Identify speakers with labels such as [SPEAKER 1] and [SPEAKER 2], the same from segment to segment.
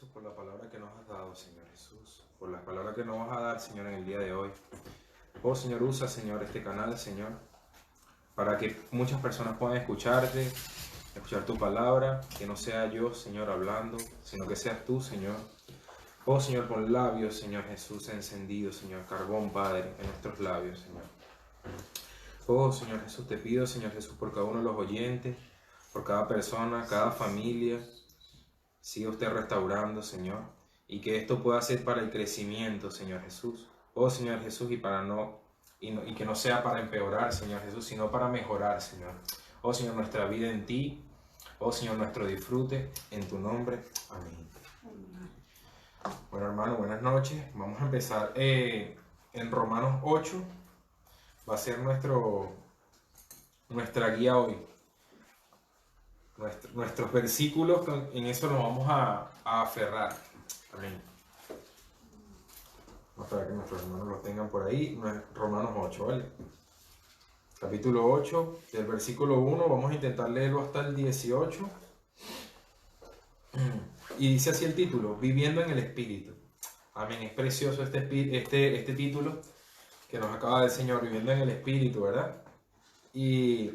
[SPEAKER 1] Jesús, por la palabra que nos has dado, Señor Jesús, por la palabra que nos vas a dar, Señor, en el día de hoy. Oh, Señor, usa, Señor, este canal, Señor, para que muchas personas puedan escucharte, escuchar tu palabra, que no sea yo, Señor, hablando, sino que seas tú, Señor. Oh, Señor, con labios, Señor Jesús, encendidos, Señor, carbón, Padre, en nuestros labios, Señor. Oh, Señor Jesús, te pido, Señor Jesús, por cada uno de los oyentes, por cada persona, cada familia. Siga usted restaurando, Señor, y que esto pueda ser para el crecimiento, Señor Jesús. Oh, Señor Jesús, y que no sea para empeorar, Señor Jesús, sino para mejorar, Señor. Oh, Señor, nuestra vida en ti. Oh, Señor, nuestro disfrute en tu nombre. Amén. Bueno, hermano, buenas noches. Vamos a empezar en Romanos 8. Va a ser nuestra guía hoy. Nuestros versículos, en eso nos vamos a aferrar. Amén. Vamos a ver que nuestros hermanos lo tengan por ahí. Romanos 8, ¿vale? Capítulo 8, del versículo 1, vamos a intentar leerlo hasta el 18. Y dice así el título: Viviendo en el Espíritu. Amén. Es precioso este título que nos acaba del Señor, Viviendo en el Espíritu, ¿verdad? Y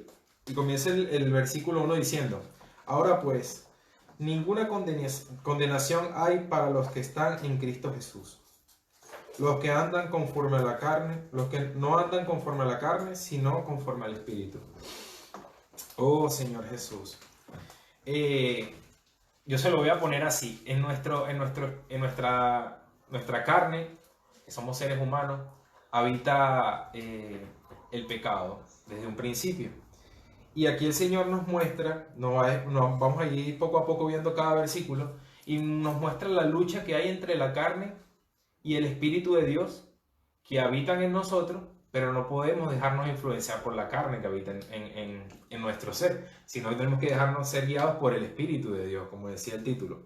[SPEAKER 1] comienza el versículo 1 diciendo: Ahora pues, ninguna condenación hay para los que están en Cristo Jesús. Los que andan conforme a la carne, los que no andan conforme a la carne, sino conforme al Espíritu. Oh, Señor Jesús. Yo se lo voy a poner así. En nuestra carne, que somos seres humanos, habita el pecado desde un principio. Y aquí el Señor nos muestra, vamos a ir poco a poco viendo cada versículo, y nos muestra la lucha que hay entre la carne y el Espíritu de Dios, que habitan en nosotros, pero no podemos dejarnos influenciar por la carne que habita en nuestro ser, sino que tenemos que dejarnos ser guiados por el Espíritu de Dios, como decía el título.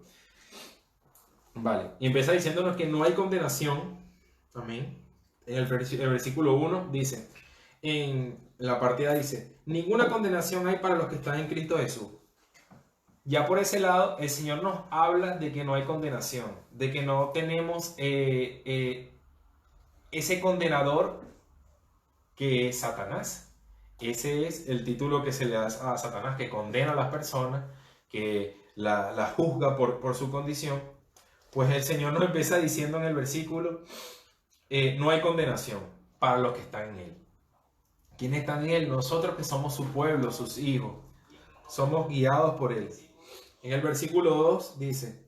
[SPEAKER 1] Vale, y empieza diciéndonos que no hay condenación. Amén. En el versículo 1 dice, en la partida dice: ninguna condenación hay para los que están en Cristo Jesús. Ya por ese lado, el Señor nos habla de que no hay condenación, de que no tenemos ese condenador que es Satanás. Ese es el título que se le da a Satanás, que condena a las personas, que la juzga por su condición. Pues el Señor nos empieza diciendo en el versículo: no hay condenación para los que están en Él. ¿Quiénes están en Él? Nosotros, que somos su pueblo, sus hijos. Somos guiados por Él. En el versículo 2 dice: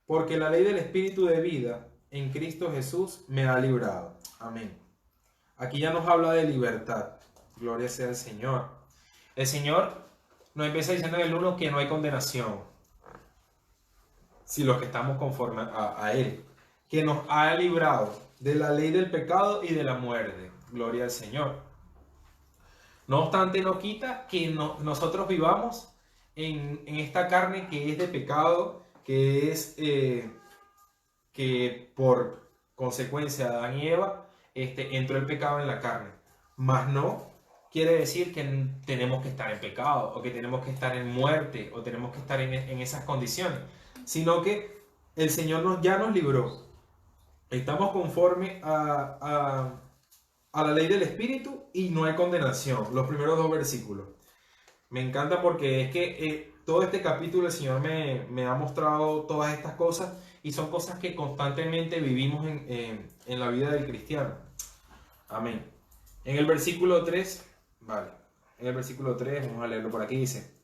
[SPEAKER 1] porque la ley del Espíritu de vida en Cristo Jesús me ha librado. Amén. Aquí ya nos habla de libertad. Gloria sea al Señor. El Señor nos empieza diciendo en el 1 que no hay condenación, si los que estamos conforme a Él, que nos ha librado de la ley del pecado y de la muerte. Gloria al Señor. No obstante, no quita que nosotros vivamos en esta carne que es de pecado, que es que por consecuencia de Adán y Eva entró el pecado en la carne. Mas no quiere decir que tenemos que estar en pecado, o que tenemos que estar en muerte, o tenemos que estar en esas condiciones, sino que el Señor ya nos libró. Estamos conforme a la ley del Espíritu y no hay condenación. Los primeros 2 versículos. Me encanta porque es que todo este capítulo el Señor me ha mostrado todas estas cosas, y son cosas que constantemente vivimos en la vida del cristiano. Amén. En el versículo 3, vale. En el versículo 3, vamos a leerlo por aquí, dice: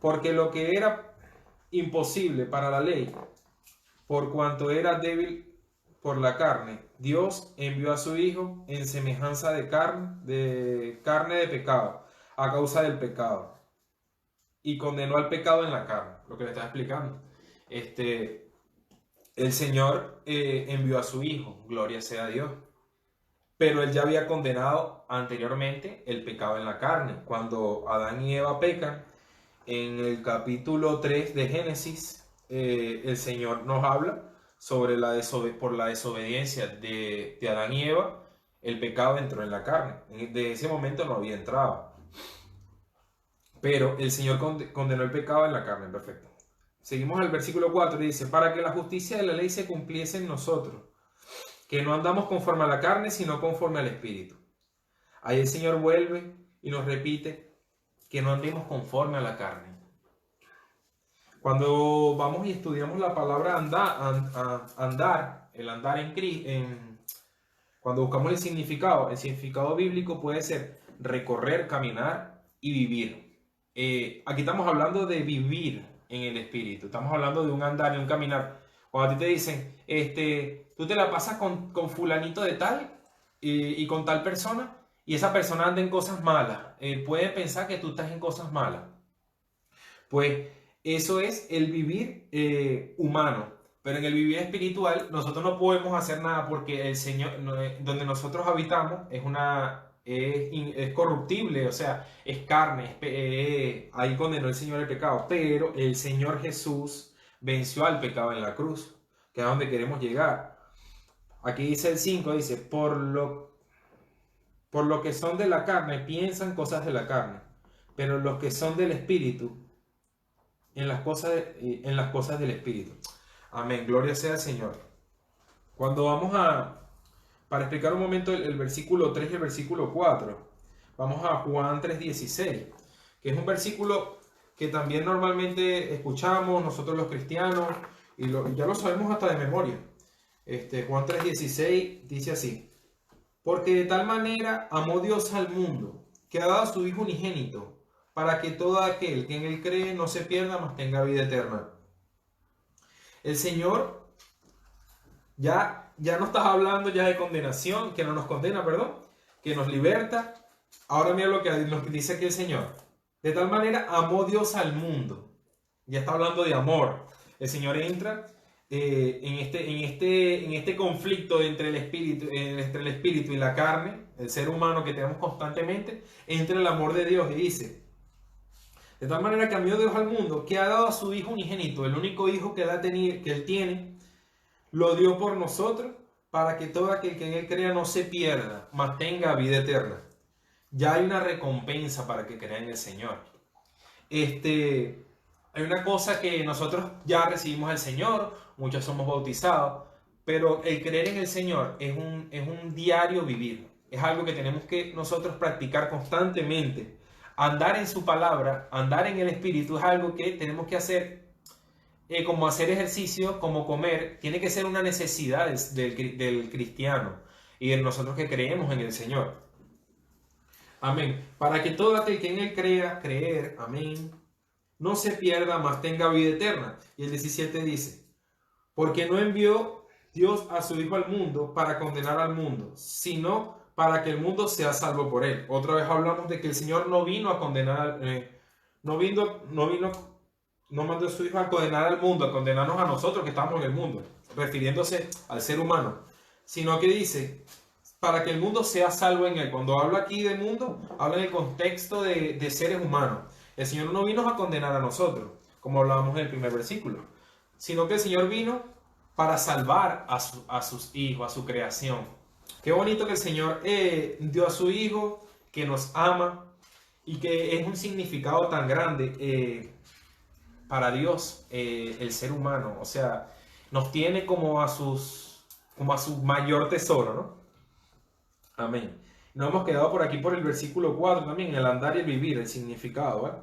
[SPEAKER 1] porque lo que era imposible para la ley, por cuanto era débil por la carne, Dios envió a su Hijo en semejanza de carne de pecado, a causa del pecado, y condenó al pecado en la carne. Lo que le estaba explicando. El Señor envió a su Hijo, gloria sea a Dios, pero Él ya había condenado anteriormente el pecado en la carne. Cuando Adán y Eva pecan, en el capítulo 3 de Génesis, el Señor nos habla sobre por la desobediencia de Adán y Eva, el pecado entró en la carne. Desde ese momento no había entrado. Pero el Señor condenó el pecado en la carne, perfecto. Seguimos al versículo 4 y dice, para que la justicia de la ley se cumpliese en nosotros, que no andamos conforme a la carne, sino conforme al Espíritu. Ahí el Señor vuelve y nos repite que no andemos conforme a la carne. Cuando vamos y estudiamos la palabra andar, el andar cuando buscamos el significado bíblico puede ser recorrer, caminar y vivir. Aquí estamos hablando de vivir en el Espíritu, estamos hablando de un andar y un caminar. Cuando a ti te dicen, tú te la pasas con fulanito de tal y con tal persona, y esa persona anda en cosas malas, puede pensar que tú estás en cosas malas. Pues eso es el vivir humano. Pero en el vivir espiritual nosotros no podemos hacer nada porque el Señor, donde nosotros habitamos, es corruptible, o sea, es carne, ahí condenó el Señor el pecado. Pero el Señor Jesús venció al pecado en la cruz, que es a donde queremos llegar. Aquí dice el 5, dice, por lo que son de la carne, piensan cosas de la carne, pero los que son del Espíritu, en las cosas del Espíritu. Amén, gloria sea al Señor. Cuando para explicar un momento el versículo 3 y el versículo 4, vamos a Juan 3:16, que es un versículo que también normalmente escuchamos nosotros los cristianos, y ya lo sabemos hasta de memoria. Juan 3:16 dice así, porque de tal manera amó Dios al mundo, que ha dado a su Hijo unigénito, para que todo aquel que en él cree no se pierda, mas tenga vida eterna. El Señor ya no estás hablando ya de condenación, que no nos condena, perdón, que nos liberta. Ahora mira lo que dice aquí el Señor. De tal manera amó Dios al mundo. Ya está hablando de amor. El Señor entra en este conflicto entre el espíritu y la carne, el ser humano que tenemos constantemente, entre el amor de Dios y dice, de tal manera que amó Dios al mundo, que ha dado a su Hijo unigénito, el único Hijo que Él tiene, lo dio por nosotros, para que todo aquel que en Él crea no se pierda, mas tenga vida eterna. Ya hay una recompensa para que crea en el Señor. Hay una cosa que nosotros ya recibimos al Señor, muchos somos bautizados, pero el creer en el Señor es un diario vivir. Es algo que tenemos que nosotros practicar constantemente. Andar en su palabra, andar en el Espíritu es algo que tenemos que hacer, como hacer ejercicio, como comer, tiene que ser una necesidad del cristiano y de nosotros que creemos en el Señor. Amén. Para que todo aquel que en Él creer, amén, no se pierda, mas tenga vida eterna. Y el 17 dice, porque no envió Dios a su Hijo al mundo para condenar al mundo, sino para que el mundo sea salvo por Él. Otra vez hablamos de que el Señor no vino a condenar, no mandó a su Hijo a condenar al mundo, a condenarnos a nosotros que estamos en el mundo, refiriéndose al ser humano, sino que dice, para que el mundo sea salvo en Él. Cuando habla aquí de mundo, habla en el contexto de seres humanos. El Señor no vino a condenar a nosotros, como hablábamos en el primer versículo, sino que el Señor vino para salvar a sus hijos, a su creación. Qué bonito que el Señor dio a su Hijo, que nos ama y que es un significado tan grande para Dios, el ser humano. O sea, nos tiene como a su mayor tesoro, ¿no? Amén. Nos hemos quedado por aquí por el versículo 4 también, el andar y el vivir, el significado, ¿vale?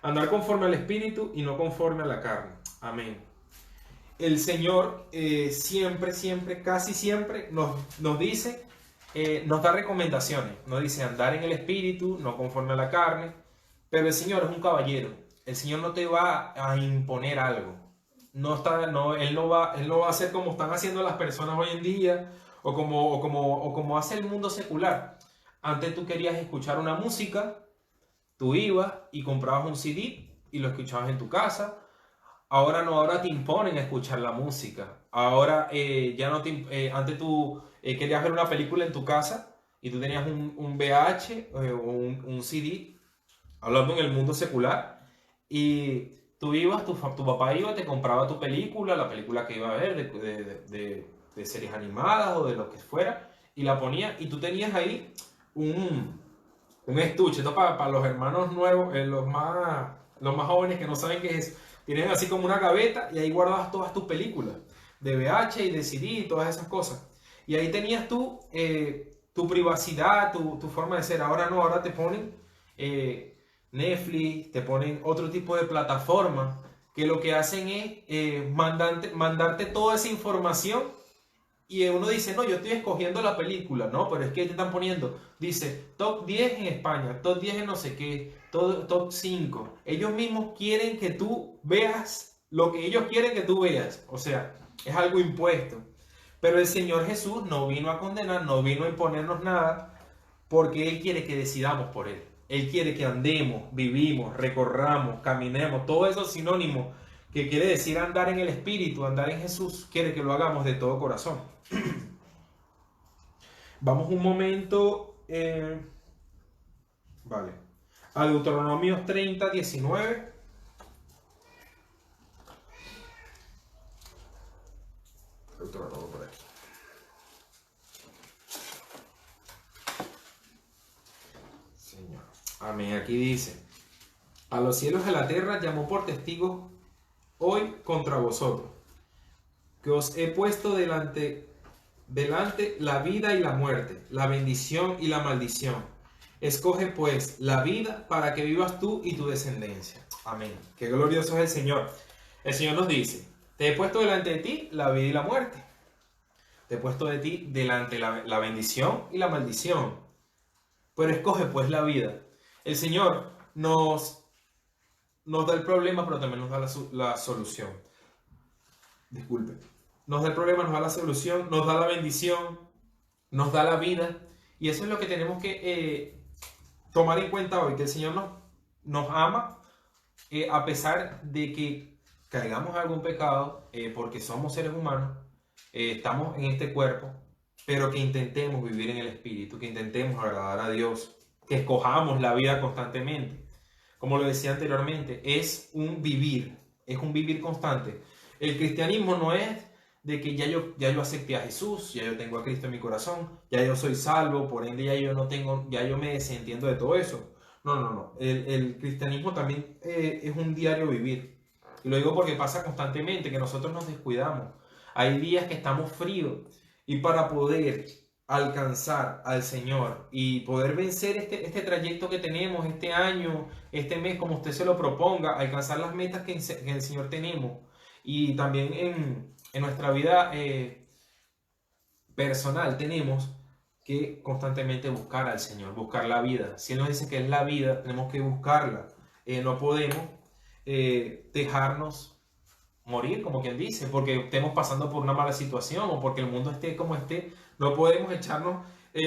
[SPEAKER 1] Andar conforme al Espíritu y no conforme a la carne. Amén. El Señor siempre, casi siempre nos dice, nos da recomendaciones. Nos dice andar en el Espíritu, no conforme a la carne. Pero el Señor es un caballero. El Señor no te va a imponer algo. Él no va a hacer como están haciendo las personas hoy en día, o como hace el mundo secular. Antes tú querías escuchar una música, tú ibas y comprabas un CD y lo escuchabas en tu casa. Ahora no, ahora te imponen a escuchar la música. Ahora ya no antes tú querías ver una película en tu casa y tú tenías un VH o un CD, hablando en el mundo secular, y tú ibas, tu papá iba, te compraba tu película, la película que iba a ver de series animadas o de lo que fuera, y la ponía, y tú tenías ahí un estuche. Esto para los hermanos nuevos, los más jóvenes que no saben qué es. Tienen así como una gaveta y ahí guardabas todas tus películas de VH y de CD y todas esas cosas. Y ahí tenías tú tu privacidad, tu forma de ser. Ahora no, ahora te ponen Netflix, te ponen otro tipo de plataforma que lo que hacen es mandarte toda esa información y uno dice, no, yo estoy escogiendo la película, no, pero es que te están poniendo, dice, top 10 en España, top 10 en no sé qué, top 5. Ellos mismos quieren que tú veas lo que ellos quieren que tú veas. O sea, es algo impuesto. Pero el Señor Jesús no vino a condenar, no vino a imponernos nada, porque Él quiere que decidamos por Él. Él quiere que andemos, vivimos, recorramos, caminemos, todo eso sinónimo que quiere decir andar en el Espíritu, andar en Jesús, quiere que lo hagamos de todo corazón. Vamos un momento, vale, a Deuteronomios 30, 19. Deuteronomio por aquí. Señor. Amén. Aquí dice, a los cielos y a la tierra llamó por testigos hoy contra vosotros, que os he puesto delante la vida y la muerte, la bendición y la maldición. Escoge pues la vida para que vivas tú y tu descendencia. Amén. Qué glorioso es el Señor. El Señor nos dice, te he puesto delante de ti la vida y la muerte. Te he puesto de ti delante la bendición y la maldición. Pero escoge pues la vida. El Señor nos da el problema, pero también nos da la solución. Disculpe. Nos da el problema, nos da la solución, nos da la bendición, nos da la vida. Y eso es lo que tenemos que tomar en cuenta hoy, que el Señor nos ama a pesar de que caigamos en algún pecado, porque somos seres humanos, estamos en este cuerpo, pero que intentemos vivir en el Espíritu, que intentemos agradar a Dios, que escojamos la vida constantemente. Como lo decía anteriormente, es un vivir constante. El cristianismo no es de que ya yo acepté a Jesús, ya yo tengo a Cristo en mi corazón, ya yo soy salvo, por ende ya yo me desentiendo de todo eso. No. El cristianismo también es un diario vivir. Y lo digo porque pasa constantemente, que nosotros nos descuidamos. Hay días que estamos fríos y para poder alcanzar al Señor y poder vencer este trayecto que tenemos, este año, este mes, como usted se lo proponga, alcanzar las metas que el Señor tenemos. Y también en nuestra vida personal tenemos que constantemente buscar al Señor, buscar la vida. Si Él nos dice que es la vida, tenemos que buscarla. No podemos dejarnos morir, como quien dice, porque estemos pasando por una mala situación o porque el mundo esté como esté. No podemos echarnos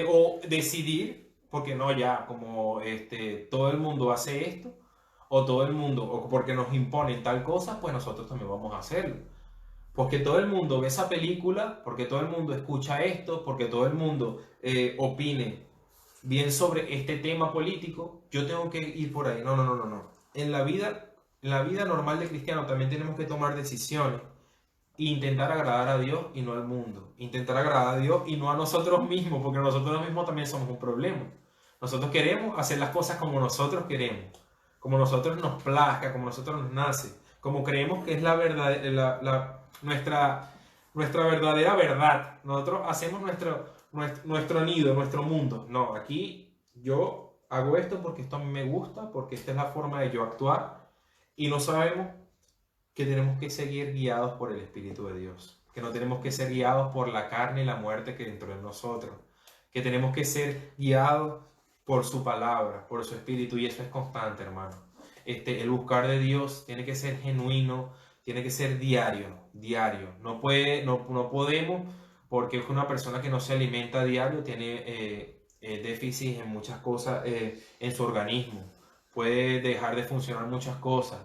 [SPEAKER 1] o decidir, porque no, ya, como todo el mundo hace esto, o todo el mundo, o porque nos imponen tal cosa, pues nosotros también vamos a hacerlo. Porque todo el mundo ve esa película, porque todo el mundo escucha esto, porque todo el mundo opine bien sobre este tema político, yo tengo que ir por ahí. No. En la vida normal de cristiano también tenemos que tomar decisiones e intentar agradar a Dios y no al mundo. Intentar agradar a Dios y no a nosotros mismos, porque nosotros mismos también somos un problema. Nosotros queremos hacer las cosas como nosotros queremos, como nosotros nos plazca, como nosotros nos nace, como creemos que es la verdad, nuestra verdadera verdad. Nosotros hacemos nuestro nido, nuestro mundo. No, aquí yo hago esto porque esto a mí me gusta, porque esta es la forma de yo actuar, y no sabemos que tenemos que seguir guiados por el Espíritu de Dios, que no tenemos que ser guiados por la carne y la muerte que dentro de nosotros, que tenemos que ser guiados por su palabra, por su Espíritu, y eso es constante, hermano. El buscar de Dios tiene que ser genuino, tiene que ser diario. No podemos, porque es una persona que no se alimenta a diario, tiene déficit en muchas cosas en su organismo, puede dejar de funcionar muchas cosas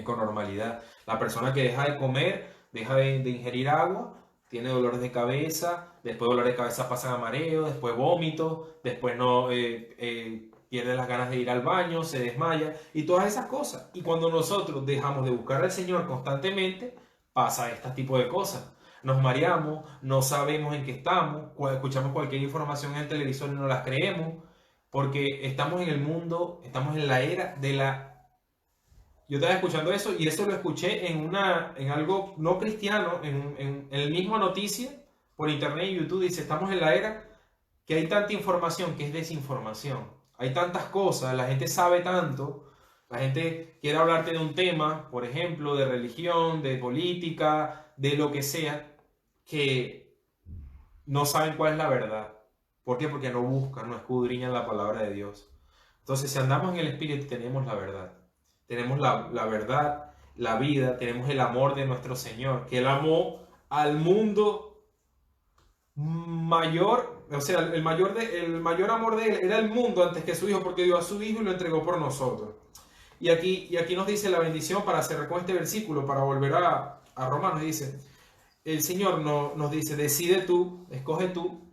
[SPEAKER 1] con normalidad. La persona que deja de comer, deja de ingerir agua, tiene dolores de cabeza, después dolores de cabeza pasan a mareo, después vómito, después no pierde las ganas de ir al baño, se desmaya y todas esas cosas. Y cuando nosotros dejamos de buscar al Señor constantemente, pasa este tipo de cosas. Nos mareamos, no sabemos en qué estamos, escuchamos cualquier información en el televisor y no las creemos, porque estamos en el mundo, estamos en la era de la Yo estaba escuchando eso y eso lo escuché en algo no cristiano, en el mismo noticia por internet y YouTube. Dice, estamos en la era que hay tanta información que es desinformación. Hay tantas cosas, la gente sabe tanto, la gente quiere hablarte de un tema, por ejemplo, de religión, de política, de lo que sea, que no saben cuál es la verdad. ¿Por qué? Porque no buscan, no escudriñan la palabra de Dios. Entonces, si andamos en el Espíritu, tenemos la verdad. Tenemos la verdad, la vida, tenemos el amor de nuestro Señor, que Él amó al mundo mayor, o sea, el mayor amor de Él era el mundo antes que su Hijo, porque dio a su Hijo y lo entregó por nosotros. Y aquí nos dice la bendición para cerrar con este versículo, para volver a Romanos, dice, el Señor nos dice, decide tú, escoge tú,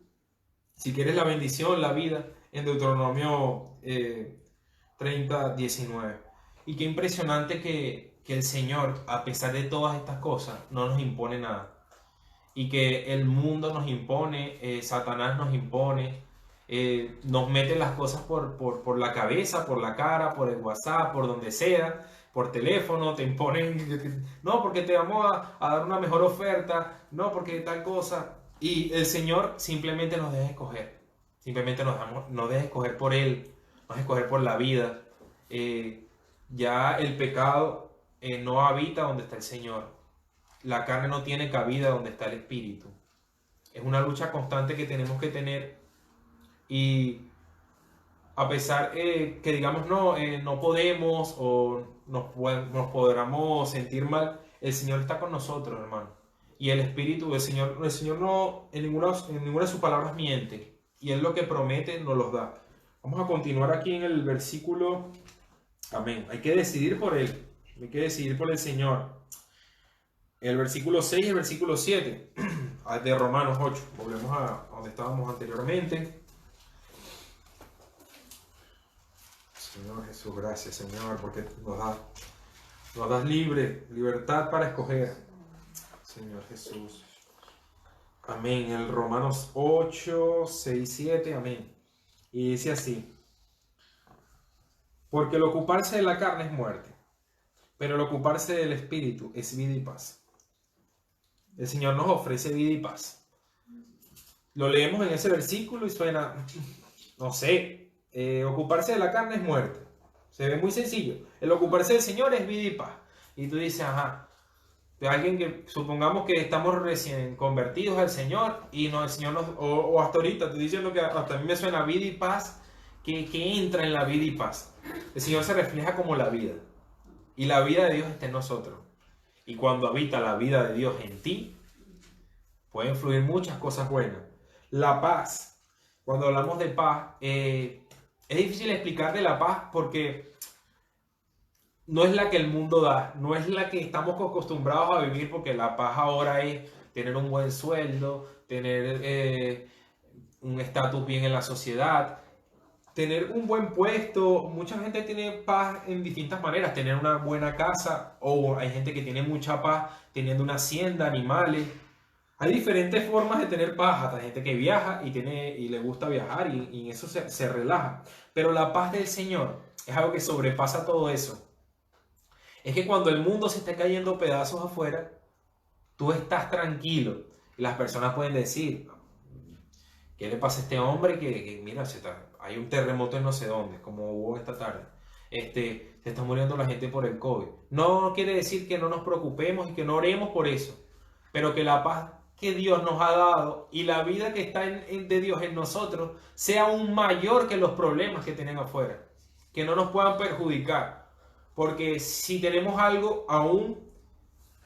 [SPEAKER 1] si quieres la bendición, la vida, en Deuteronomio 30:19. Y qué impresionante que el Señor, a pesar de todas estas cosas, no nos impone nada. Y que el mundo nos impone, Satanás nos impone, nos mete las cosas por la cabeza, por la cara, por el WhatsApp, por donde sea, por teléfono, te imponen, no, porque te vamos a dar una mejor oferta, no, porque tal cosa. Y el Señor simplemente nos deja escoger, simplemente nos deja escoger por Él, nos deja escoger por la vida. Ya el pecado no habita donde está el Señor. La carne no tiene cabida donde está el espíritu. Es una lucha constante que tenemos que tener y a pesar que digamos no podemos o nos podamos sentir mal, el Señor está con nosotros, hermano. Y el espíritu, el Señor no en ninguna de sus palabras miente. Y Él lo que promete nos los da. Vamos a continuar aquí en el versículo. Amén. Hay que decidir por Él. Hay que decidir por el Señor. El versículo 6 y el versículo 7 de Romanos 8. Volvemos a donde estábamos anteriormente. Señor Jesús, gracias, Señor, porque nos das libertad para escoger. Señor Jesús. Amén. El Romanos 8, 6, 7. Amén. Y dice así. Porque el ocuparse de la carne es muerte, pero el ocuparse del espíritu es vida y paz. El Señor nos ofrece vida y paz. Lo leemos en ese versículo y suena, no sé, ocuparse de la carne es muerte. Se ve muy sencillo. El ocuparse del Señor es vida y paz. Y tú dices, ajá, de alguien que supongamos que estamos recién convertidos al Señor y no, el Señor nos, o hasta ahorita, estoy diciendo que hasta a mí me suena vida y paz, que entra en la vida y paz. El Señor se refleja como la vida. Y la vida de Dios está en nosotros. Y cuando habita la vida de Dios en ti, pueden fluir muchas cosas buenas. La paz. Cuando hablamos de paz, es difícil explicar de la paz porque no es la que el mundo da, no es la que estamos acostumbrados a vivir, porque la paz ahora es tener un buen sueldo, tener un estatus bien en la sociedad, tener un buen puesto. Mucha gente tiene paz en distintas maneras, tener una buena casa, o hay gente que tiene mucha paz teniendo una hacienda, animales. Hay diferentes formas de tener paz. Hasta gente que viaja y le gusta viajar y en eso se relaja. Pero la paz del Señor es algo que sobrepasa todo eso. Es que cuando el mundo se está cayendo pedazos afuera, tú estás tranquilo. Y las personas pueden decir, ¿qué le pasa a este hombre que mira, hay un terremoto en no sé dónde, como hubo esta tarde? Se está muriendo la gente por el COVID. No quiere decir que no nos preocupemos y que no oremos por eso, pero que la paz que Dios nos ha dado y la vida que está de Dios en nosotros sea aún mayor que los problemas que tienen afuera, que no nos puedan perjudicar, porque si tenemos algo aún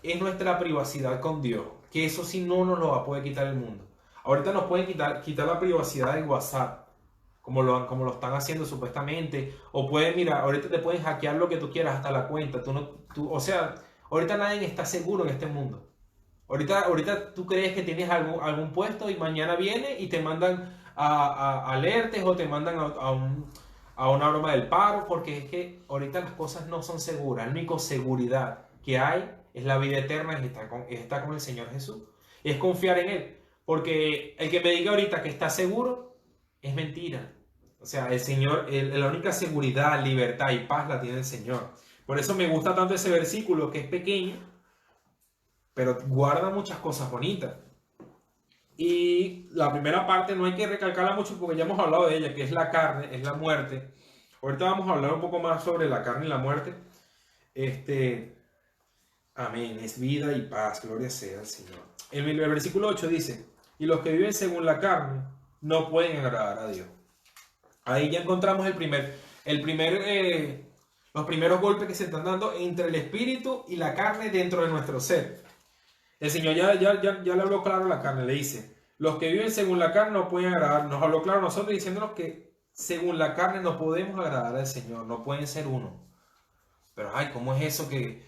[SPEAKER 1] es nuestra privacidad con Dios, que eso sí no nos lo va a poder quitar el mundo. Ahorita nos pueden quitar la privacidad del WhatsApp, como lo están haciendo supuestamente, o pueden, mira, ahorita te pueden hackear lo que tú quieras, hasta la cuenta, o sea, ahorita nadie está seguro en este mundo. Ahorita tú crees que tienes algún puesto y mañana viene y te mandan a alertes o te mandan a una broma del paro, porque es que ahorita las cosas no son seguras. La única seguridad que hay es la vida eterna y está con el Señor Jesús. Es confiar en Él, porque el que me diga ahorita que está seguro es mentira. O sea, el Señor, la única seguridad, libertad y paz la tiene el Señor. Por eso me gusta tanto ese versículo, que es pequeño, pero guarda muchas cosas bonitas. Y la primera parte no hay que recalcarla mucho porque ya hemos hablado de ella, que es la carne, es la muerte. Ahorita vamos a hablar un poco más sobre la carne y la muerte. Amén, es vida y paz, gloria sea al Señor. El versículo 8 dice, y los que viven según la carne no pueden agradar a Dios. Ahí ya encontramos los primeros golpes que se están dando entre el espíritu y la carne dentro de nuestro ser. El Señor ya le habló claro a la carne, le dice, los que viven según la carne no pueden agradar. Nos habló claro a nosotros diciéndonos que según la carne no podemos agradar al Señor, no pueden ser uno. Pero ay, ¿cómo es eso que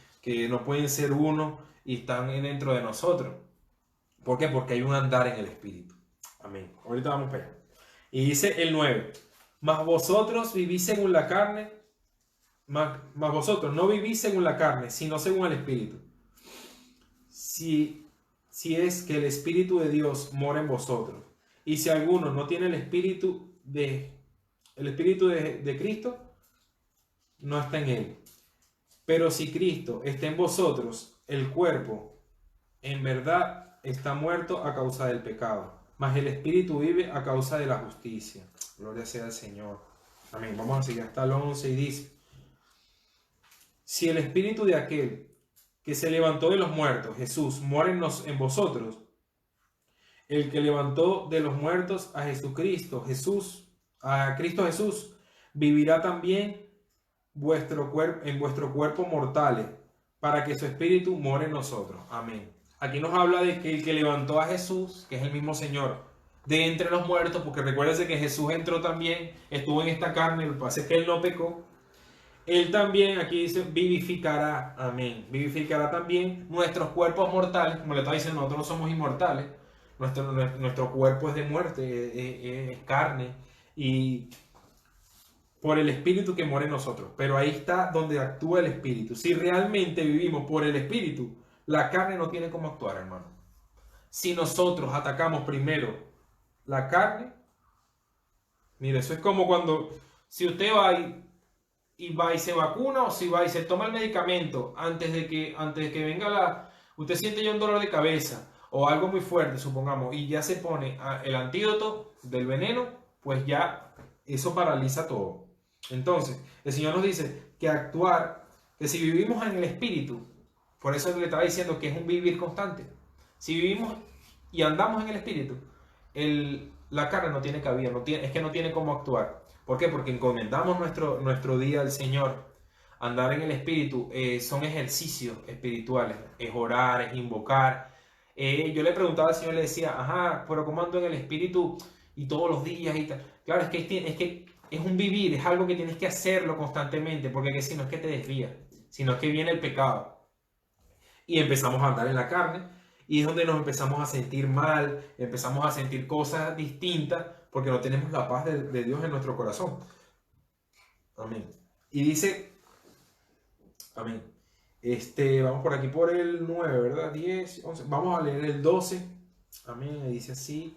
[SPEAKER 1] no pueden ser uno y están dentro de nosotros? ¿Por qué? Porque hay un andar en el espíritu. Amén. Ahorita vamos para allá. Y dice el 9, mas vosotros vivís según la carne, mas vosotros no vivís según la carne, sino según el espíritu. Si es que el Espíritu de Dios mora en vosotros, y si alguno no tiene el Espíritu de Cristo, no está en él. Pero si Cristo está en vosotros, el cuerpo en verdad está muerto a causa del pecado, mas el Espíritu vive a causa de la justicia. Gloria sea al Señor. Amén. Vamos a seguir hasta el 11 y dice, si el Espíritu de aquel que se levantó de los muertos, Jesús, mora en vosotros, el que levantó de los muertos a Cristo Jesús, vivirá también en vuestro cuerpo mortales, para que su espíritu more en nosotros. Amén. Aquí nos habla de que el que levantó a Jesús, que es el mismo Señor, de entre los muertos, porque recuérdense que Jesús entró también, estuvo en esta carne, lo que pasa es que él no pecó. Él también, aquí dice, vivificará, amén, vivificará también nuestros cuerpos mortales, como le está diciendo, nosotros no somos inmortales, nuestro cuerpo es de muerte, es carne, y por el Espíritu que mora en nosotros. Pero ahí está donde actúa el Espíritu. Si realmente vivimos por el Espíritu, la carne no tiene cómo actuar, hermano. Si nosotros atacamos primero la carne, mire, eso es como cuando, si usted va y se vacuna, o si va y se toma el medicamento antes de que venga usted siente ya un dolor de cabeza o algo muy fuerte, supongamos, y ya se pone el antídoto del veneno, pues ya eso paraliza todo. Entonces, el Señor nos dice que si vivimos en el Espíritu, por eso le estaba diciendo que es un vivir constante. Si vivimos y andamos en el Espíritu, la carne no tiene cabida, es que no tiene cómo actuar. ¿Por qué? Porque encomendamos nuestro día al Señor. Andar en el Espíritu son ejercicios espirituales, es orar, es invocar. Yo le preguntaba al Señor, le decía, ajá, pero ¿cómo ando en el Espíritu y todos los días y tal? Claro, es que es un vivir, es algo que tienes que hacerlo constantemente, porque si no es que te desvías, sino es que viene el pecado. Y empezamos a andar en la carne, y es donde nos empezamos a sentir mal, empezamos a sentir cosas distintas, porque no tenemos la paz de Dios en nuestro corazón. Amén. Y dice, amén. Vamos por aquí por el 9, ¿verdad? 10, 11. Vamos a leer el 12. Amén. Y dice así.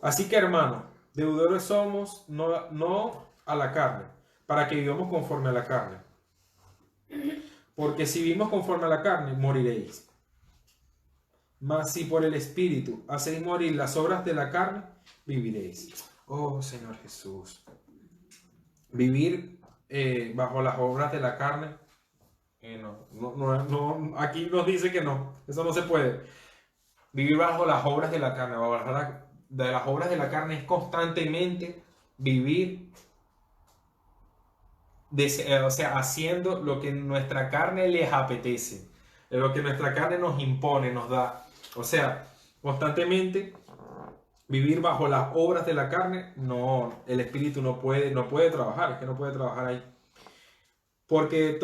[SPEAKER 1] Así que, hermanos, deudores somos, no a la carne, para que vivamos conforme a la carne. Porque si vivimos conforme a la carne, moriréis. Mas si por el Espíritu hacéis morir las obras de la carne, viviréis. Oh, Señor Jesús. Vivir bajo las obras de la carne, no, aquí nos dice que no, eso no se puede. Vivir bajo las obras de la carne, de las obras de la carne es constantemente vivir, haciendo lo que nuestra carne les apetece, lo que nuestra carne nos impone, nos da. O sea, constantemente vivir bajo las obras de la carne, no, el espíritu no puede trabajar, es que no puede trabajar ahí. Porque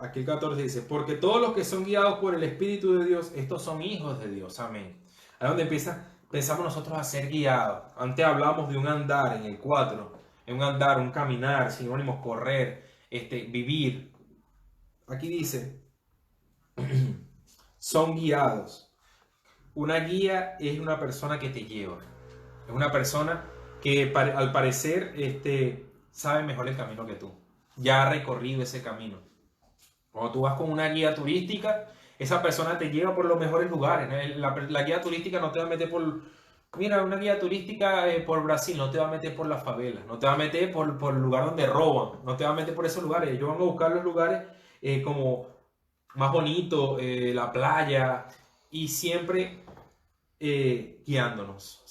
[SPEAKER 1] aquí el 14 dice, porque todos los que son guiados por el Espíritu de Dios, estos son hijos de Dios, amén. Ahí es donde pensamos nosotros a ser guiados. Antes hablamos de un andar en el 4, en un andar, un caminar, sinónimos correr, vivir. Aquí dice, son guiados. Una guía es una persona que te lleva. Es una persona que al parecer sabe mejor el camino que tú. Ya ha recorrido ese camino. Cuando tú vas con una guía turística, esa persona te lleva por los mejores lugares, ¿no? La guía turística no te va a meter por... Mira, una guía turística por Brasil no te va a meter por las favelas, no te va a meter por el lugar donde roban, no te va a meter por esos lugares. Ellos van a buscar los lugares como más bonitos, la playa, y siempre guiándonos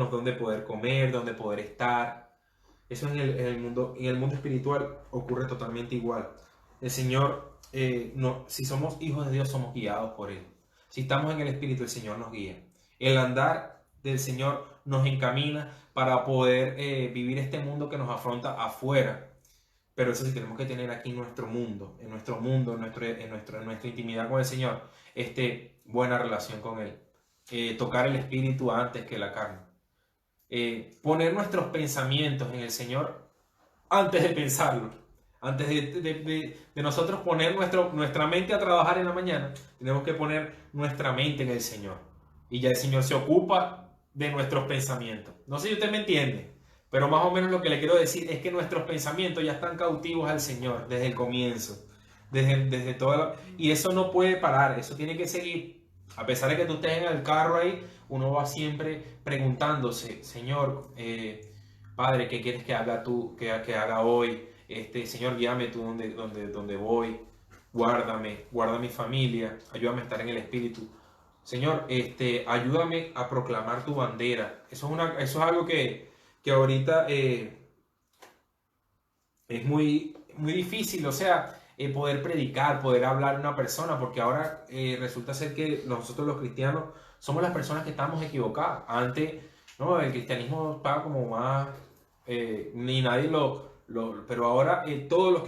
[SPEAKER 1] dónde poder comer, dónde poder estar. Eso en el mundo espiritual ocurre totalmente igual. El Señor, no, si somos hijos de Dios, somos guiados por Él. Si estamos en el Espíritu, el Señor nos guía. El andar del Señor nos encamina para poder vivir este mundo que nos afronta afuera. Pero eso sí tenemos que tener aquí en nuestro mundo, en nuestra intimidad con el Señor, buena relación con Él. Tocar el Espíritu antes que la carne. Poner nuestros pensamientos en el Señor antes de pensarlo. Antes de nosotros poner nuestra mente a trabajar en la mañana, tenemos que poner nuestra mente en el Señor. Y ya el Señor se ocupa de nuestros pensamientos. No sé si usted me entiende, pero más o menos lo que le quiero decir es que nuestros pensamientos ya están cautivos al Señor desde el comienzo. Desde y eso no puede parar, eso tiene que seguir. A pesar de que tú estés en el carro ahí, uno va siempre preguntándose, Señor, Padre, ¿qué quieres que haga tú, que haga hoy? Señor, guíame tú donde voy, guarda mi familia, ayúdame a estar en el Espíritu. Señor, ayúdame a proclamar tu bandera. Eso es algo que ahorita es muy difícil, o sea, poder predicar, poder hablar a una persona, porque ahora resulta ser que nosotros los cristianos somos las personas que estamos equivocadas. Antes, no, el cristianismo estaba como más, ni nadie pero ahora todos los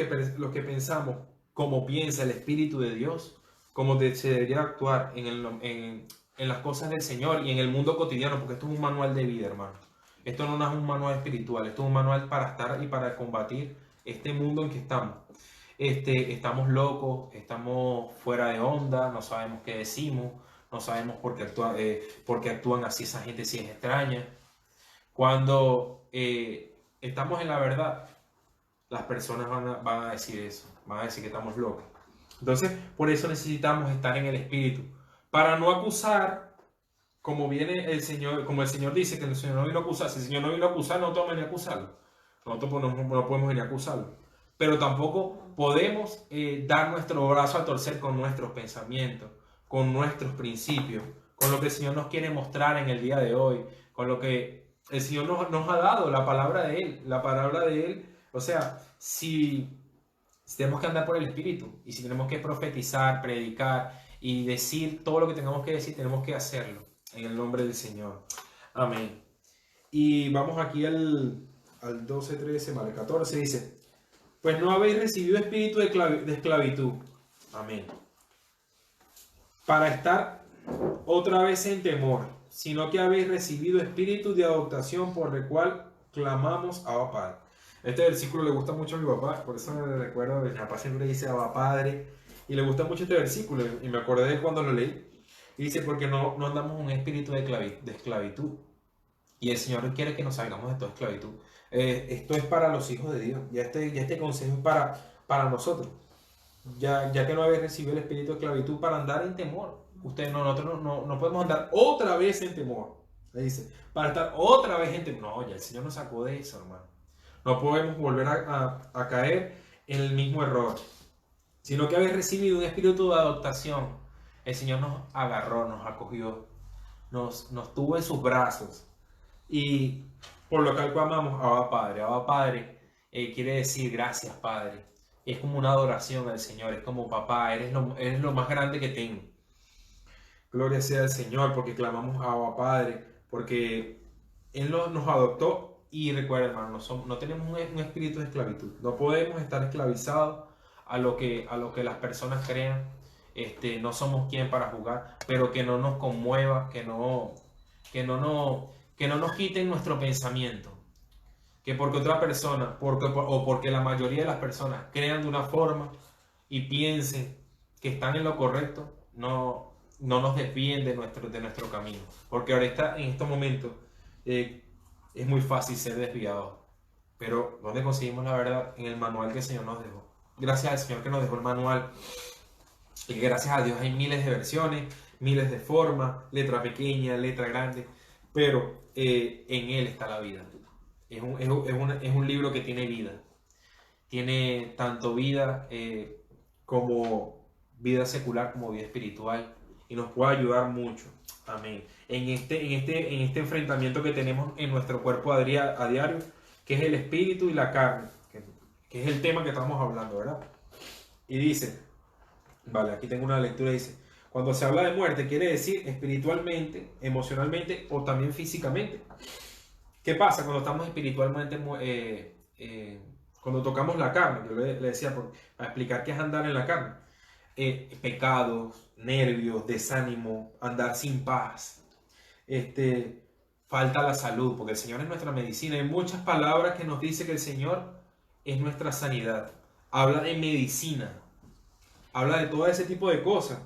[SPEAKER 1] que pensamos como piensa el Espíritu de Dios, se debería actuar en las cosas del Señor y en el mundo cotidiano, porque esto es un manual de vida, hermano. Esto no es un manual espiritual, esto es un manual para estar y para combatir este mundo en que estamos. Estamos locos, estamos fuera de onda, no sabemos qué decimos, no sabemos por qué actúan así esa gente si es extraña. Cuando estamos en la verdad, las personas van a decir eso, van a decir que estamos locos. Entonces, por eso necesitamos estar en el Espíritu, para no acusar, como viene el Señor, como el Señor dice que el Señor no vino a acusar. Si el Señor no vino a acusar, nosotros vamos a venir a acusarlo. Nosotros no podemos venir a acusarlo. Pero tampoco podemos dar nuestro brazo a torcer con nuestros pensamientos, con nuestros principios, con lo que el Señor nos quiere mostrar en el día de hoy, con lo que el Señor nos ha dado, la palabra de Él. O sea, si tenemos que andar por el Espíritu y si tenemos que profetizar, predicar y decir todo lo que tengamos que decir, tenemos que hacerlo en el nombre del Señor. Amén. Y vamos aquí al 12, 13, vale, 14, dice: pues no habéis recibido espíritu de esclavitud. Amén. Para estar otra vez en temor, sino que habéis recibido espíritu de adoptación, por el cual clamamos Abba Padre. Este versículo le gusta mucho a mi papá, por eso me recuerdo que mi papá siempre dice Abba Padre, y le gusta mucho este versículo, y me acordé de cuando lo leí. Y dice, porque no andamos en un espíritu de esclavitud. Y el Señor quiere que nos salgamos de toda esclavitud. Esto es para los hijos de Dios. Ya este consejo es para nosotros. Ya que no habéis recibido el espíritu de esclavitud para andar en temor. Nosotros no podemos andar otra vez en temor. Le dice, para estar otra vez en temor. No, ya el Señor nos sacó de eso, hermano. No podemos volver a caer en el mismo error. Sino que habéis recibido un espíritu de adoptación. El Señor nos agarró, nos acogió, nos tuvo en sus brazos. Y por lo cual clamamos Abba Padre. Abba Padre quiere decir gracias, Padre. Es como una adoración al Señor. Es como papá, eres lo más grande que tengo. Gloria sea al Señor porque clamamos Abba Padre. Porque Él nos adoptó. Y recuerda, hermano, no tenemos un espíritu de esclavitud. No podemos estar esclavizados a lo que las personas crean. No somos quien para jugar. Pero que no nos conmueva, que no nos quiten nuestro pensamiento, que porque otra persona, porque la mayoría de las personas crean de una forma y piensen que están en lo correcto, no nos desvíen de nuestro camino, porque ahorita en estos momentos es muy fácil ser desviado, pero ¿dónde conseguimos la verdad? En el manual que el Señor nos dejó. Gracias al Señor que nos dejó el manual. Y gracias a Dios hay miles de versiones, miles de formas, letra pequeña, letra grande, pero en Él está la vida. Es un libro que tiene vida. Tiene tanto vida como vida secular como vida espiritual y nos puede ayudar mucho. Amén. En este enfrentamiento que tenemos en nuestro cuerpo a diario, que es el espíritu y la carne, que es el tema que estamos hablando, ¿verdad? Y dice, vale, aquí tengo una lectura, dice, cuando se habla de muerte quiere decir espiritualmente, emocionalmente o también físicamente. ¿Qué pasa cuando estamos espiritualmente, cuando tocamos la carne? Yo le decía, para explicar qué es andar en la carne. Pecados, nervios, desánimo, andar sin paz, falta la salud, porque el Señor es nuestra medicina. Hay muchas palabras que nos dice que el Señor es nuestra sanidad. Habla de medicina, habla de todo ese tipo de cosas.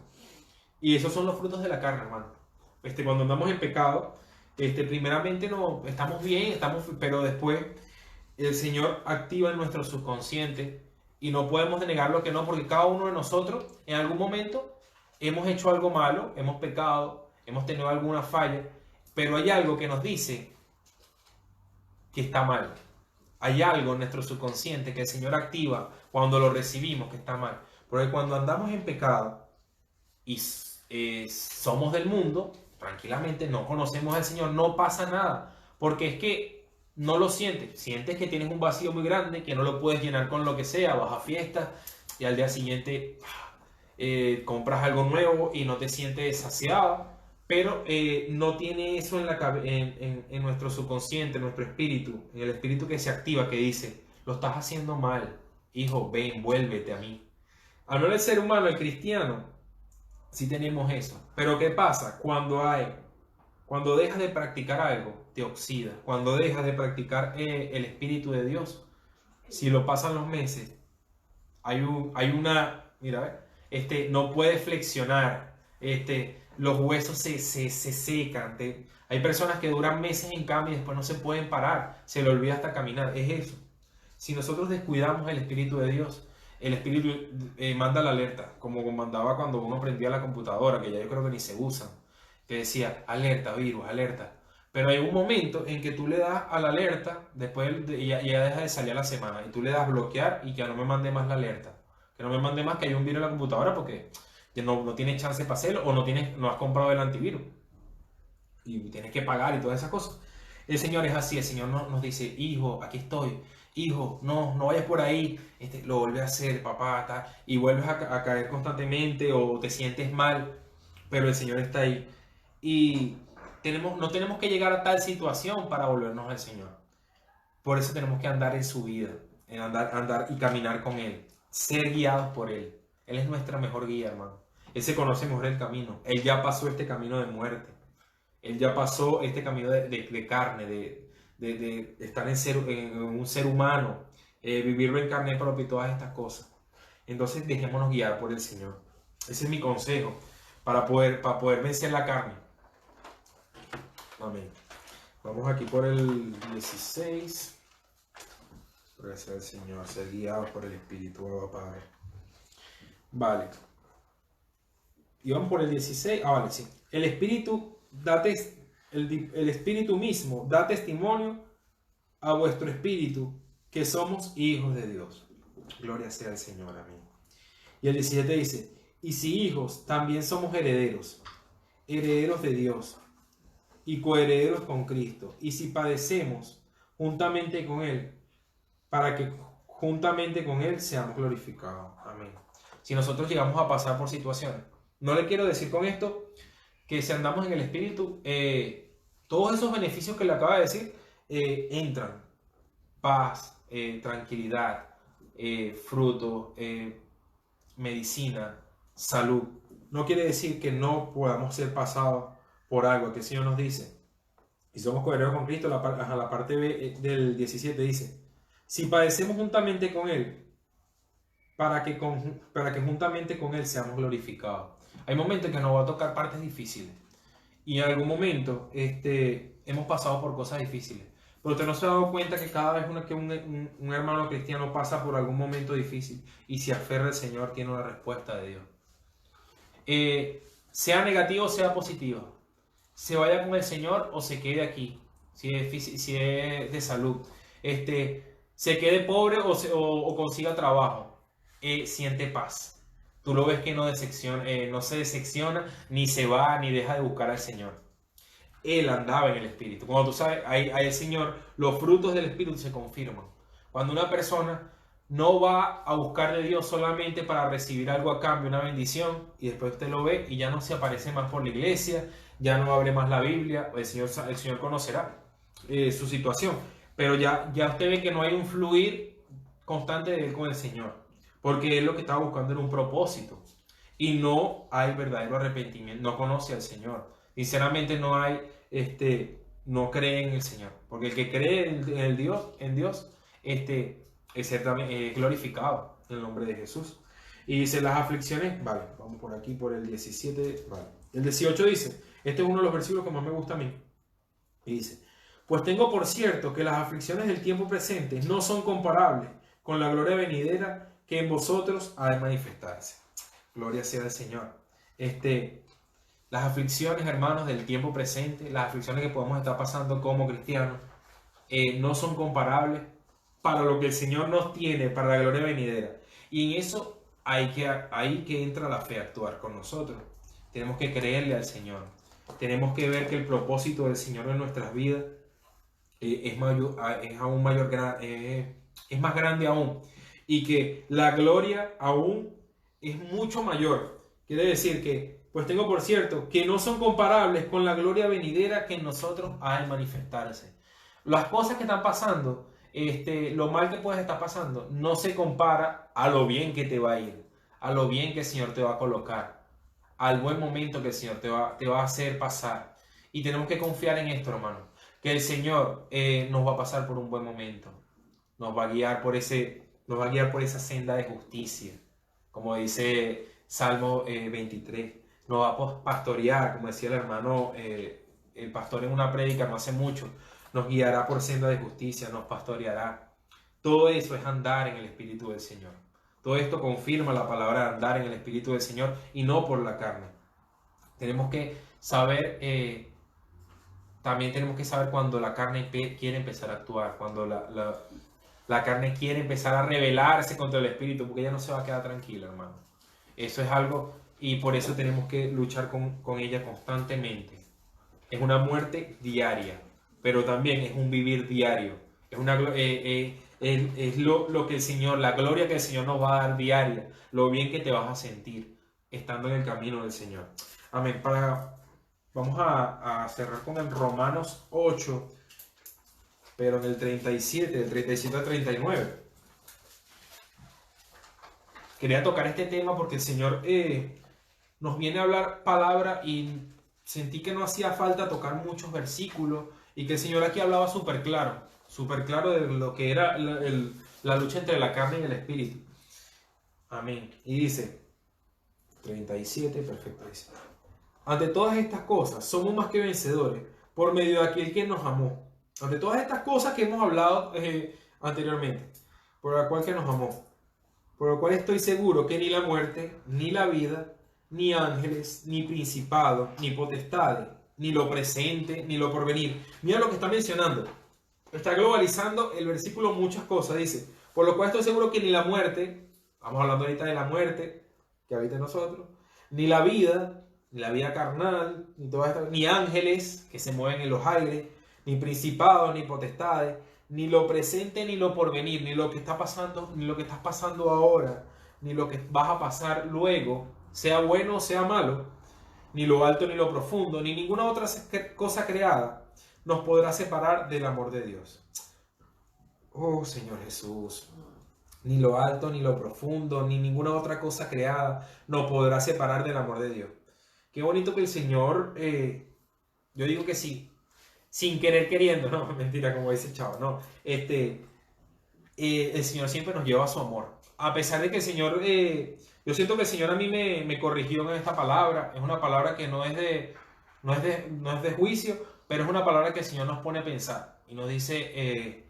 [SPEAKER 1] Y esos son los frutos de la carne, hermano. Cuando andamos en pecado, primeramente no, estamos bien, pero después el Señor activa en nuestro subconsciente y no podemos denegar lo que no, porque cada uno de nosotros en algún momento hemos hecho algo malo, hemos pecado, hemos tenido alguna falla, pero hay algo que nos dice que está mal. Hay algo en nuestro subconsciente que el Señor activa cuando lo recibimos que está mal. Porque cuando andamos en pecado y somos del mundo, tranquilamente no conocemos al Señor, no pasa nada. Porque es que no lo sientes. Sientes que tienes un vacío muy grande, que no lo puedes llenar con lo que sea, vas a fiestas y al día siguiente compras algo nuevo y no te sientes saciado. Pero no tiene eso en nuestro subconsciente, en nuestro espíritu, en el espíritu que se activa, que dice, lo estás haciendo mal, hijo, ven, vuélvete a mí. Al no el ser humano, el cristiano, sí tenemos eso. Pero ¿qué pasa? Cuando dejas de practicar algo, te oxida. Cuando dejas de practicar el Espíritu de Dios, si lo pasan los meses, mira, no puedes flexionar, los huesos se secan. Hay personas que duran meses en cama y después no se pueden parar, se le olvida hasta caminar. Es eso. Si nosotros descuidamos el Espíritu de Dios, el Espíritu manda la alerta, como mandaba cuando uno prendía la computadora, que ya yo creo que ni se usan, que decía, alerta, virus, alerta. Pero hay un momento en que tú le das a la alerta, después ya deja de salir a la semana, y tú le das bloquear y que no me mande más la alerta. Que no me mande más que hay un virus en la computadora porque no tienes chance para hacerlo o no has comprado el antivirus. Y tienes que pagar y todas esas cosas. El Señor es así, el Señor nos dice, hijo, aquí estoy. Hijo, no vayas por ahí, lo vuelves a hacer, papá, y vuelves a caer constantemente o te sientes mal, pero el Señor está ahí. Y no tenemos que llegar a tal situación para volvernos al Señor. Por eso tenemos que andar en su vida, en andar y caminar con Él, ser guiados por Él. Él es nuestra mejor guía, hermano. Él se conoce mejor el camino. Él ya pasó este camino de muerte. Él ya pasó este camino de carne, de estar en un ser humano, vivirlo en carne propia y todas estas cosas. Entonces dejémonos guiar por el Señor. Ese es mi consejo para poder vencer la carne. Amén. Vamos aquí por el 16. Gracias al Señor, ser guiado por el Espíritu, Padre. Vale. Y vamos por el 16. Vale, sí. El Espíritu el Espíritu mismo da testimonio a vuestro espíritu que somos hijos de Dios. Gloria sea al Señor, amén. Y el 17 dice, y si hijos, también somos herederos, herederos de Dios y coherederos con Cristo. Y si padecemos juntamente con Él, para que juntamente con Él seamos glorificados. Amén. Si nosotros llegamos a pasar por situaciones, no le quiero decir con esto que si andamos en el Espíritu, todos esos beneficios que le acaba de decir, entran. Paz, tranquilidad, fruto, medicina, salud. No quiere decir que no podamos ser pasados por algo que el Señor nos dice. Y somos coherederos con Cristo, a la parte B del 17 dice, si padecemos juntamente con Él, para que juntamente con Él seamos glorificados. Hay momentos que nos va a tocar partes difíciles. Y en algún momento hemos pasado por cosas difíciles. Pero usted no se ha dado cuenta que cada vez que un hermano cristiano pasa por algún momento difícil y se aferra al Señor, tiene una respuesta de Dios. Sea negativa o sea positiva, se vaya con el Señor o se quede aquí, si es de salud, se quede pobre o consiga trabajo, siente paz. Tú lo ves que no se decepciona, ni se va, ni deja de buscar al Señor. Él andaba en el Espíritu. Cuando tú sabes, ahí el Señor, los frutos del Espíritu se confirman. Cuando una persona no va a buscar de Dios solamente para recibir algo a cambio, una bendición, y después usted lo ve y ya no se aparece más por la iglesia, ya no abre más la Biblia, el Señor conocerá su situación. Pero ya usted ve que no hay un fluir constante de él con el Señor, porque él lo que estaba buscando era un propósito. Y no hay verdadero arrepentimiento, no conoce al Señor. Sinceramente no cree en el Señor. Porque el que cree en Dios, es ser también glorificado en el nombre de Jesús. Y dice las aflicciones, vale, vamos por aquí por el 17, vale. El 18 dice, este es uno de los versículos que más me gusta a mí. Y dice, pues tengo por cierto que las aflicciones del tiempo presente no son comparables con la gloria venidera que en vosotros ha de manifestarse. Gloria sea al Señor. Las aflicciones, hermanos, del tiempo presente, las aflicciones que podemos estar pasando como cristianos, no son comparables para lo que el Señor nos tiene para la gloria venidera. Y en eso ahí que entra la fe a actuar con nosotros. Tenemos que creerle al Señor. Tenemos que ver que el propósito del Señor en nuestras vidas es más grande aún. Y que la gloria aún es mucho mayor. Quiere decir que, pues tengo por cierto, que no son comparables con la gloria venidera que en nosotros ha de manifestarse. Las cosas que están pasando, lo mal que puedes estar pasando, no se compara a lo bien que te va a ir, a lo bien que el Señor te va a colocar, al buen momento que el Señor te va a hacer pasar. Y tenemos que confiar en esto, hermano, que el Señor nos va a pasar por un buen momento, nos va a guiar por esa senda de justicia, como dice Salmo 23, nos va a pastorear, como decía el hermano, el pastor en una prédica no hace mucho, nos guiará por senda de justicia, nos pastoreará. Todo eso es andar en el Espíritu del Señor. Todo esto confirma la palabra de andar en el Espíritu del Señor y no por la carne. Tenemos que saber, también tenemos que saber cuando la carne quiere empezar a actuar, cuando la carne quiere empezar a rebelarse contra el Espíritu, porque ella no se va a quedar tranquila, hermano. Eso es algo, y por eso tenemos que luchar con ella constantemente. Es una muerte diaria, pero también es un vivir diario. Es lo que el Señor, la gloria que el Señor nos va a dar diaria, lo bien que te vas a sentir estando en el camino del Señor. Amén. Vamos a cerrar con el Romanos 8, pero en el 37, del 37 al 39. Quería tocar este tema porque el Señor nos viene a hablar palabra y sentí que no hacía falta tocar muchos versículos y que el Señor aquí hablaba súper claro de lo que era la lucha entre la carne y el espíritu. Amén. Y dice, 37, perfecto, dice. Ante todas estas cosas, somos más que vencedores por medio de aquel que nos amó. Ante todas estas cosas que hemos hablado anteriormente, por la cual que nos amó. Por lo cual estoy seguro que ni la muerte, ni la vida, ni ángeles, ni principados, ni potestades, ni lo presente, ni lo porvenir. Mira lo que está mencionando. Está globalizando el versículo muchas cosas. Dice, por lo cual estoy seguro que ni la muerte, vamos hablando ahorita de la muerte que habita en nosotros, ni la vida carnal, ni ángeles que se mueven en los aires, ni principados, ni potestades, ni lo presente, ni lo porvenir, ni lo que está pasando, ni lo que estás pasando ahora, ni lo que vas a pasar luego, sea bueno o sea malo, ni lo alto ni lo profundo, ni ninguna otra cosa creada nos podrá separar del amor de Dios. Oh Señor Jesús, ni lo alto ni lo profundo, ni ninguna otra cosa creada nos podrá separar del amor de Dios. Qué bonito que el Señor, yo digo que sí, sin querer queriendo, no, mentira, como dice el chavo, no, el Señor siempre nos lleva a su amor. A pesar de que el Señor, yo siento que el Señor a mí me corrigió en esta palabra. Es una palabra que no es de juicio, pero es una palabra que el Señor nos pone a pensar. y nos dice,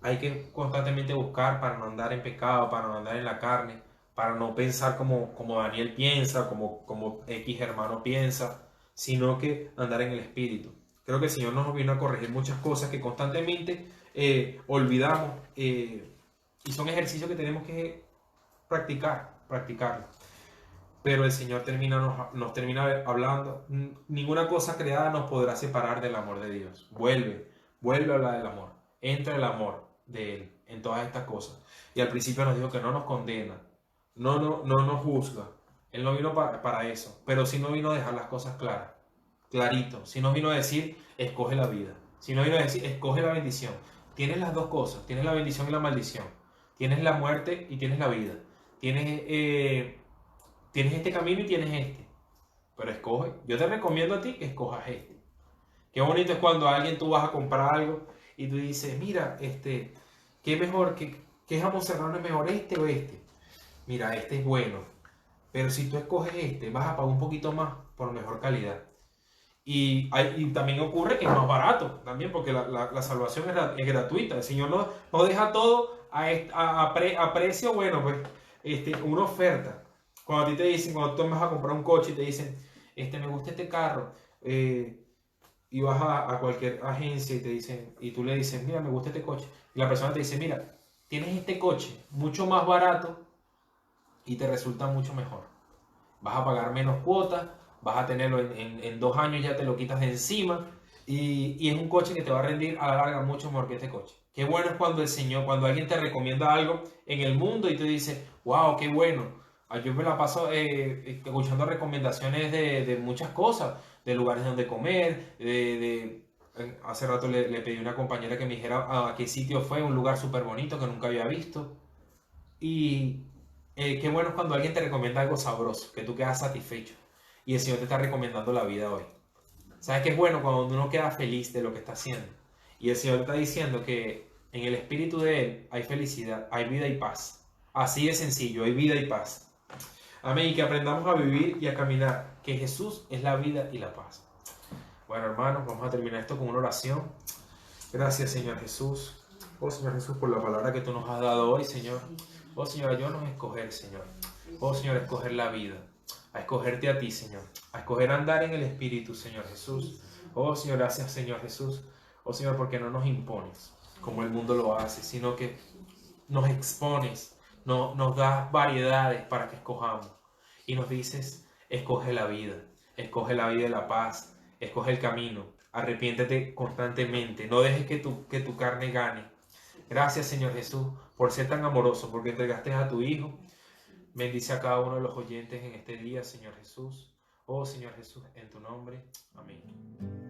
[SPEAKER 1] hay que constantemente buscar para no andar en pecado, para no andar en la carne, para no pensar como Daniel piensa, como X hermano piensa, sino que andar en el Espíritu. Creo que el Señor nos vino a corregir muchas cosas que constantemente olvidamos, y son ejercicios que tenemos que practicarlo. Pero el Señor nos termina hablando, ninguna cosa creada nos podrá separar del amor de Dios. Vuelve a hablar del amor, entra el amor de Él en todas estas cosas. Y al principio nos dijo que no nos condena, no nos juzga. Él no vino para eso, pero sí nos vino a dejar las cosas claras, clarito. Sí nos vino a decir, escoge la vida. Sí nos vino a decir, escoge la bendición. Tienes las dos cosas, tienes la bendición y la maldición. Tienes la muerte y tienes la vida. Tienes este camino y tienes este. Pero escoge. Yo te recomiendo a ti que escojas este. Qué bonito es cuando a alguien tú vas a comprar algo y tú dices, mira, ¿qué mejor? ¿Qué jamón serrano es mejor, este o este? Mira, este es bueno. Pero si tú escoges este, vas a pagar un poquito más por mejor calidad. Y también ocurre que es más barato, también porque la salvación es gratuita. El Señor no deja todo a precio, bueno, pues una oferta. Cuando a ti te dicen, cuando tú vas a comprar un coche y te dicen, me gusta este carro, y vas a cualquier agencia y te dicen, y tú le dices, mira, me gusta este coche, y la persona te dice, mira, tienes este coche mucho más barato y te resulta mucho mejor. Vas a pagar menos cuotas, vas a tenerlo en 2 años, ya te lo quitas de encima, y es un coche que te va a rendir a la larga mucho mejor que este coche. Qué bueno es cuando el Señor, cuando alguien te recomienda algo en el mundo y te dice, wow, qué bueno. Yo me la paso escuchando recomendaciones de muchas cosas, de lugares donde comer, hace rato le pedí a una compañera que me dijera a qué sitio fue, un lugar súper bonito que nunca había visto. Y qué bueno es cuando alguien te recomienda algo sabroso, que tú quedas satisfecho. Y el Señor te está recomendando la vida hoy. ¿Sabes qué es bueno cuando uno queda feliz de lo que está haciendo? Y el Señor te está diciendo que en el espíritu de Él hay felicidad, hay vida y paz. Así de sencillo, hay vida y paz. Amén. Y que aprendamos a vivir y a caminar, que Jesús es la vida y la paz. Bueno, hermanos, vamos a terminar esto con una oración. Gracias, Señor Jesús. Oh, Señor Jesús, por la palabra que tú nos has dado hoy, Señor. Oh, Señor, ayúdanos a escoger, Señor. Oh, Señor, a escoger la vida. A escogerte a ti, Señor. A escoger andar en el Espíritu, Señor Jesús. Oh, Señor, gracias, Señor Jesús. Oh, Señor, porque no nos impones como el mundo lo hace, sino que nos expones, nos das variedades para que escojamos. Y nos dices, escoge la vida y la paz, escoge el camino, arrepiéntete constantemente, no dejes que tu carne gane. Gracias, Señor Jesús, por ser tan amoroso, porque entregaste a tu Hijo. Bendice a cada uno de los oyentes en este día, Señor Jesús. Oh, Señor Jesús, en tu nombre. Amén.